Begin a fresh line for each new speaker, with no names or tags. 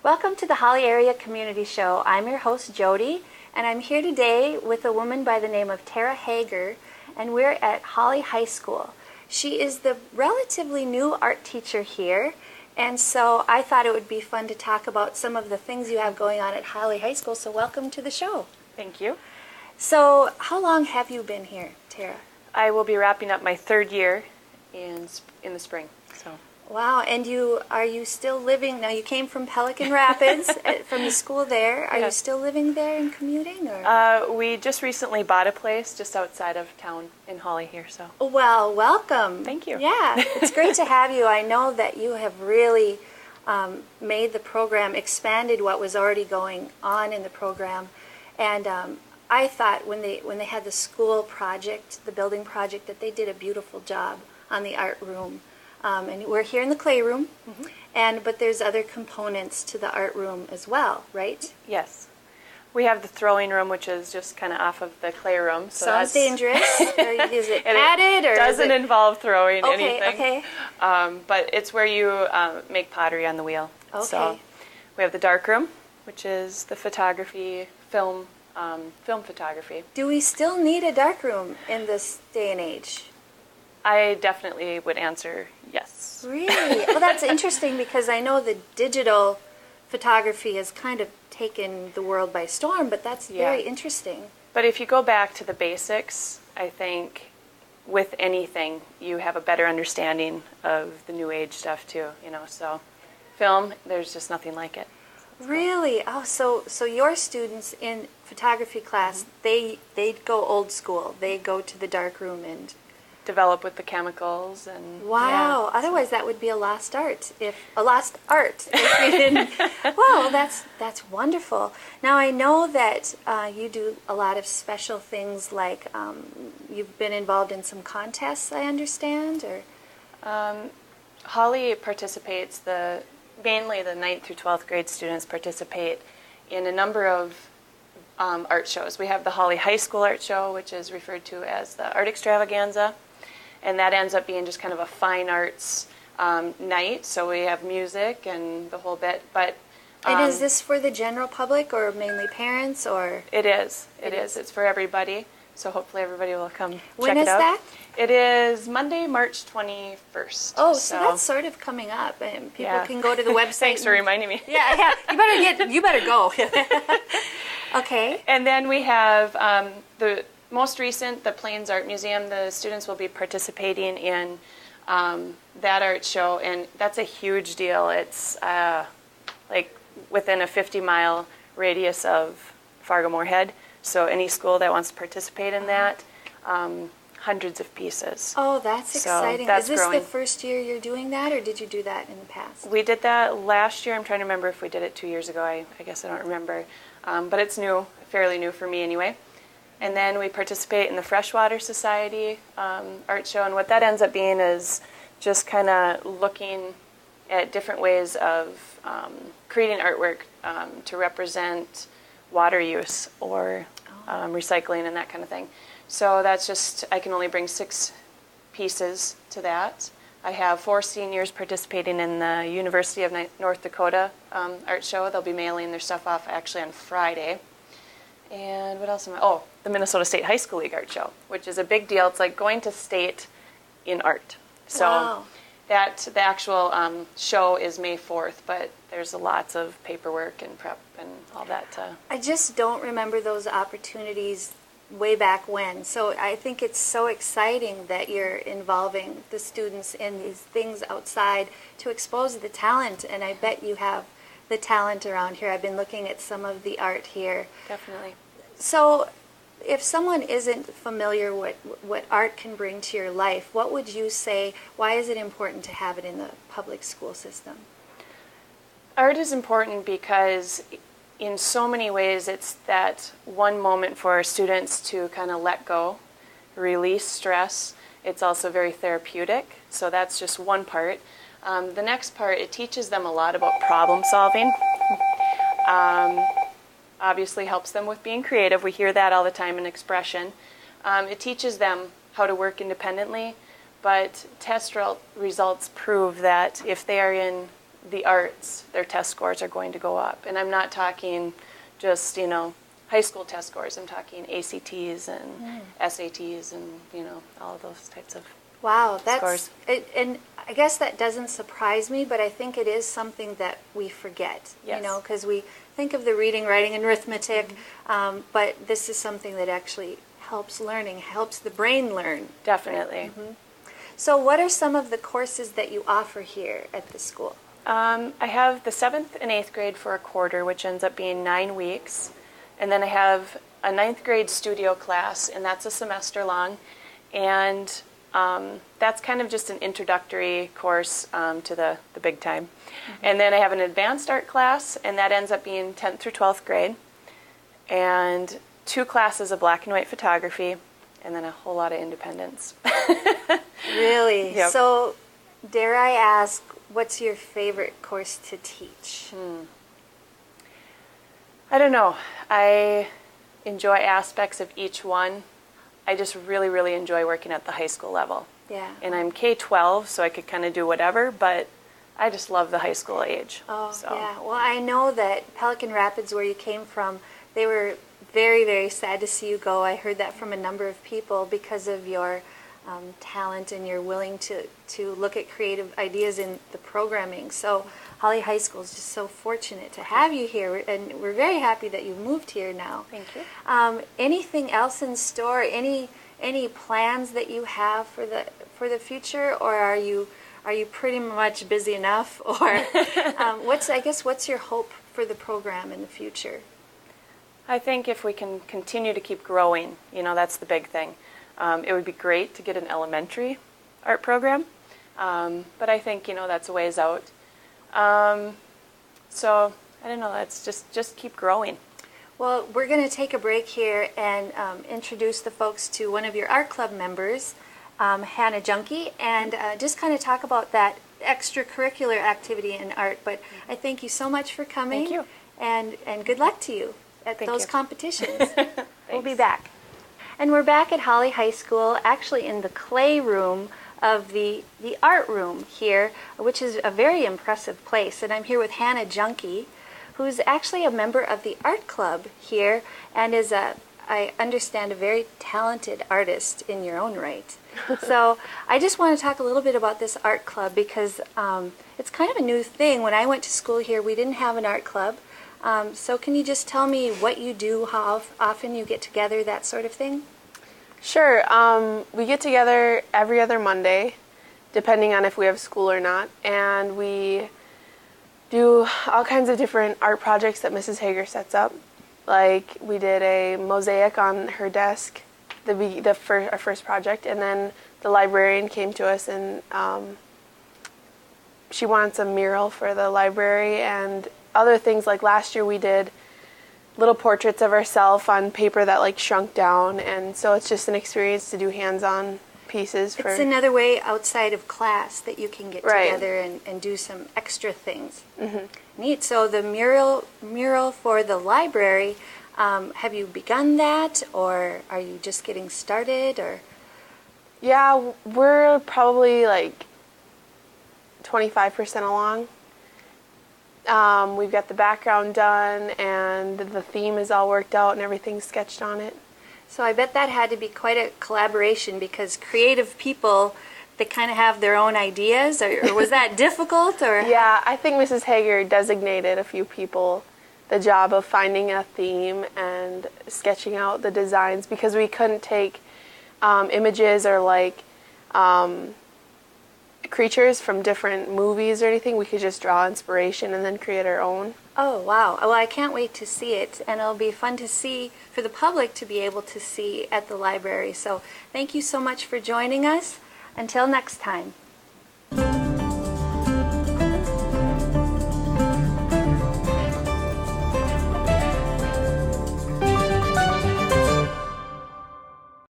Welcome to the Hawley Area Community Show. I'm your host, Jody, and I'm here today with a woman by the name of Tara Hager, and we're at Hawley High School. She is the relatively new art teacher here, and so I thought it would be fun to talk about some of the things you have going on at Hawley High School, so welcome to the show.
Thank you.
So, how long have you been here, Tara?
I will be wrapping up my third year in the spring. So.
Wow, and are you still living, now you came from Pelican Rapids, from the school there. Are you still living there and commuting? Or?
We just recently bought a place just outside of town in Hawley here. So.
Well, welcome.
Thank you.
Yeah, it's great to have you. I know that you have really made the program, expanded what was already going on in the program. And I thought when they had the school project, the building project, that they did a beautiful job on the art room. And we're here in the clay room, but there's other components to the art room as well, right?
Yes. We have the throwing room, which is just kind of off of the clay room. So
sounds dangerous. Is it padded? Or
it doesn't
is it...
involve throwing anything.
Okay.
But it's where you make pottery on the wheel.
Okay.
So we have the dark room, which is the photography, film photography.
Do we still need a dark room in this day and age?
I definitely would answer yes.
Really? Well, that's interesting because I know the digital photography has kind of taken the world by storm, but that's very interesting.
But if you go back to the basics, I think with anything, you have a better understanding of the new age stuff too, so film, there's just nothing like it.
Really? Oh, so your students in photography class, they go old school. They go to the dark room and
develop with the chemicals and
wow.
Yeah.
Otherwise, that would be a lost art. If we didn't. Well, that's wonderful. Now I know that you do a lot of special things, like you've been involved in some contests. I understand, or
Hawley participates. Mainly the 9th through 12th grade students participate in a number of art shows. We have the Hawley High School Art Show, which is referred to as the Art Extravaganza, and that ends up being just kind of a fine arts night. So we have music and the whole bit. But
and is this for the general public or mainly parents, or?
It is. It is. It's for everybody. So hopefully everybody will come check it out.
When is that?
It is Monday, March 21st.
Oh, so that's sort of coming up, and people can go to the website.
Thanks for reminding me.
Yeah. You better go. Okay.
And then we have the most recent, the Plains Art Museum. The students will be participating in that art show, and that's a huge deal. It's like within a 50-mile radius of Fargo-Moorhead. So any school that wants to participate in that, hundreds of pieces.
Oh, that's exciting.
That's
Is this
growing.
the first year you're doing that, or did you do that in the past?
We did that last year. I'm trying to remember if we did it 2 years ago. I guess I don't remember. But it's new, fairly new for me anyway. And then we participate in the Freshwater Society art show, and what that ends up being is just kind of looking at different ways of creating artwork to represent water use or recycling and that kind of thing. So that's just, I can only bring 6 pieces to that. I have 4 seniors participating in the University of North Dakota art show. They'll be mailing their stuff off actually on Friday. And what else the Minnesota State High School League art show, which is a big deal. It's like going to state in art. So the actual show is May 4th, but there's lots of paperwork and prep and all that.
I just don't remember those opportunities way back when. So I think it's so exciting that you're involving the students in these things outside to expose the talent, and I bet you have the talent around here. I've been looking at some of the art here.
Definitely.
So if someone isn't familiar with what art can bring to your life, what would you say, why is it important to have it in the public school system?
Art is important because in so many ways it's that one moment for students to kind of let go, release stress. It's also very therapeutic, so that's just one part. The next part, it teaches them a lot about problem solving. Obviously helps them with being creative. We hear that all the time in expression. It teaches them how to work independently, but test results prove that if they are in the arts, their test scores are going to go up. And I'm not talking just, high school test scores. I'm talking ACTs and SATs and, all of those types of
Wow,
scores.
And I guess that doesn't surprise me, but I think it is something that we forget,
Yes.
because we think of the reading, writing, and arithmetic, but this is something that actually helps learning, helps the brain learn.
Definitely.
So what are some of the courses that you offer here at the school?
I have the 7th and 8th grade for a quarter, which ends up being 9 weeks. And then I have a 9th grade studio class, and that's a semester long. And that's kind of just an introductory course to the big time. And then I have an advanced art class, and that ends up being 10th through 12th grade. And 2 classes of black and white photography, and then a whole lot of independence.
Really?
Yep.
So, dare I ask, what's your favorite course to teach?
I don't know. I enjoy aspects of each one. I just really, really enjoy working at the high school level.
Yeah.
And I'm K-12, so I could kind of do whatever, but I just love the high school age.
Oh,
so.
yeah. Well, I know that Pelican Rapids, where you came from, they were very, very sad to see you go. I heard that from a number of people because of your talent and you're willing to look at creative ideas in the programming. So Hawley High School is just so fortunate to have you here, and we're very happy that you've moved here now.
Thank you.
Anything else in store? Any plans that you have for the future, or are you pretty much busy enough? Or what's your hope for the program in the future?
I think if we can continue to keep growing, that's the big thing. It would be great to get an elementary art program, but I think, that's a ways out. So, I don't know, let's just keep growing.
Well, we're going to take a break here and introduce the folks to one of your art club members, Hannah Junkie, and just kind of talk about that extracurricular activity in art. But I thank you so much for coming.
Thank you.
And good luck to you at those competitions. We'll be back. And we're back at Hawley High School, actually in the clay room of the art room here, which is a very impressive place. And I'm here with Hannah Junkie, who's actually a member of the art club here and is I understand, a very talented artist in your own right. So I just want to talk a little bit about this art club because it's kind of a new thing. When I went to school here, we didn't have an art club. So can you just tell me what you do, how often you get together, that sort of thing?
Sure. We get together every other Monday, depending on if we have school or not, and we do all kinds of different art projects that Mrs. Hager sets up. Like we did a mosaic on her desk, our first project, and then the librarian came to us and she wants a mural for the library and other things. Like last year we did little portraits of ourselves on paper that shrunk down, and so it's just an experience to do hands-on pieces.
It's another way outside of class that you can get together and do some extra things. Mm-hmm. Neat. So the mural for the library, have you begun that, or are you just getting started? Or
yeah, we're probably 25% along. We've got the background done, and the theme is all worked out, and everything's sketched on it.
So I bet that had to be quite a collaboration because creative people, they kind of have their own ideas, or was that difficult? Or
yeah, I think Mrs. Hager designated a few people the job of finding a theme and sketching out the designs because we couldn't take images or creatures from different movies or anything. We could just draw inspiration and then create our own.
Oh, wow. Well, I can't wait to see it, and it'll be fun to see for the public to be able to see at the library. So thank you so much for joining us. Until next time.